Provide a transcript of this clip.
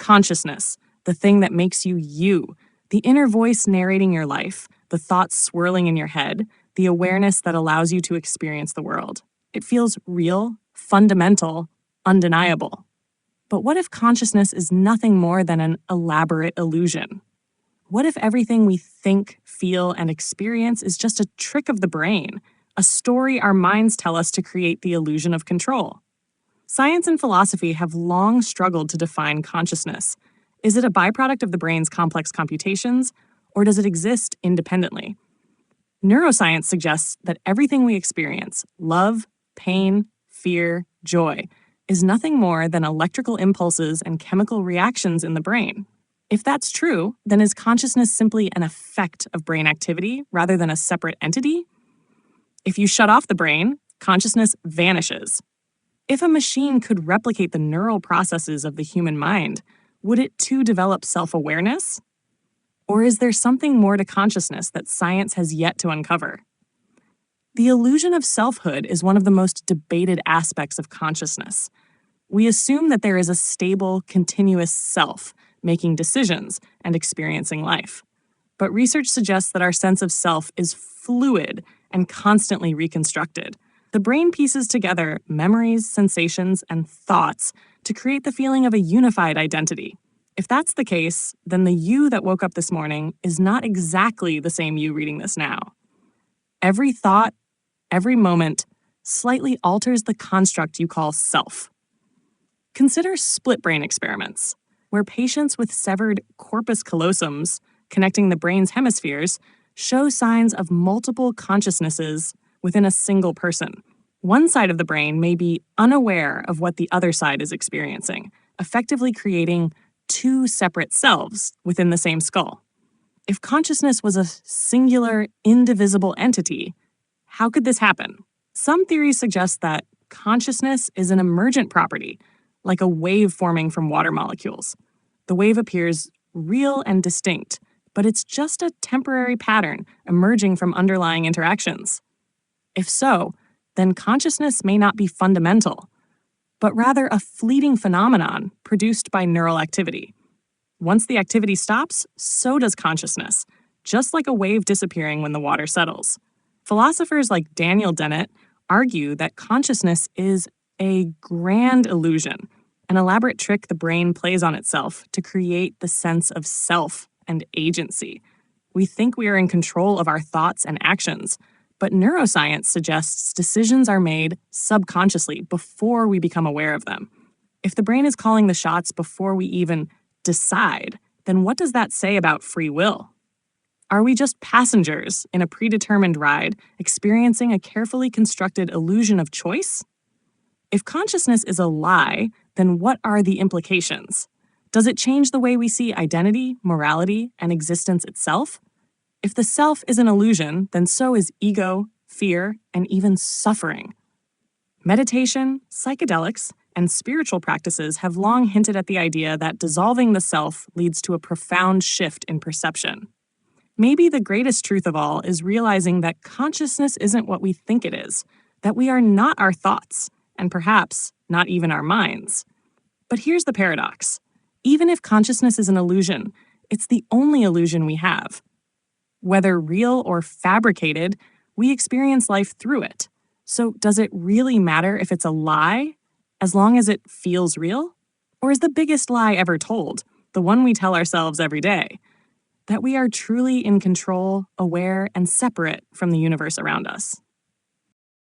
Consciousness, the thing that makes you you, the inner voice narrating your life, the thoughts swirling in your head, the awareness that allows you to experience the world. It feels real, fundamental, undeniable. But what if consciousness is nothing more than an elaborate illusion? What if everything we think, feel, and experience is just a trick of the brain, a story our minds tell us to create the illusion of control? Science and philosophy have long struggled to define consciousness. Is it a byproduct of the brain's complex computations, or does it exist independently? Neuroscience suggests that everything we experience, love, pain, fear, joy, is nothing more than electrical impulses and chemical reactions in the brain. If that's true, then is consciousness simply an effect of brain activity rather than a separate entity? If you shut off the brain, consciousness vanishes. If a machine could replicate the neural processes of the human mind, would it too develop self-awareness? Or is there something more to consciousness that science has yet to uncover? The illusion of selfhood is one of the most debated aspects of consciousness. We assume that there is a stable, continuous self, making decisions and experiencing life. But research suggests that our sense of self is fluid and constantly reconstructed. The brain pieces together memories, sensations, and thoughts to create the feeling of a unified identity. If that's the case, then the you that woke up this morning is not exactly the same you reading this now. Every thought, every moment, slightly alters the construct you call self. Consider split brain experiments, where patients with severed corpus callosums, connecting the brain's hemispheres, show signs of multiple consciousnesses within a single person. One side of the brain may be unaware of what the other side is experiencing, effectively creating two separate selves within the same skull. If consciousness was a singular, indivisible entity, how could this happen? Some theories suggest that consciousness is an emergent property, like a wave forming from water molecules. The wave appears real and distinct, but it's just a temporary pattern emerging from underlying interactions. If so, then consciousness may not be fundamental, but rather a fleeting phenomenon produced by neural activity. Once the activity stops, so does consciousness, just like a wave disappearing when the water settles. Philosophers like Daniel Dennett argue that consciousness is a grand illusion, an elaborate trick the brain plays on itself to create the sense of self and agency. We think we are in control of our thoughts and actions, but neuroscience suggests decisions are made subconsciously before we become aware of them. If the brain is calling the shots before we even decide, then what does that say about free will? Are we just passengers in a predetermined ride, experiencing a carefully constructed illusion of choice? If consciousness is a lie, then what are the implications? Does it change the way we see identity, morality, and existence itself? If the self is an illusion, then so is ego, fear, and even suffering. Meditation, psychedelics, and spiritual practices have long hinted at the idea that dissolving the self leads to a profound shift in perception. Maybe the greatest truth of all is realizing that consciousness isn't what we think it is, that we are not our thoughts, and perhaps not even our minds. But here's the paradox. Even if consciousness is an illusion, it's the only illusion we have. Whether real or fabricated, we experience life through it. So does it really matter if it's a lie, as long as it feels real? Or is the biggest lie ever told, the one we tell ourselves every day, that we are truly in control, aware, and separate from the universe around us?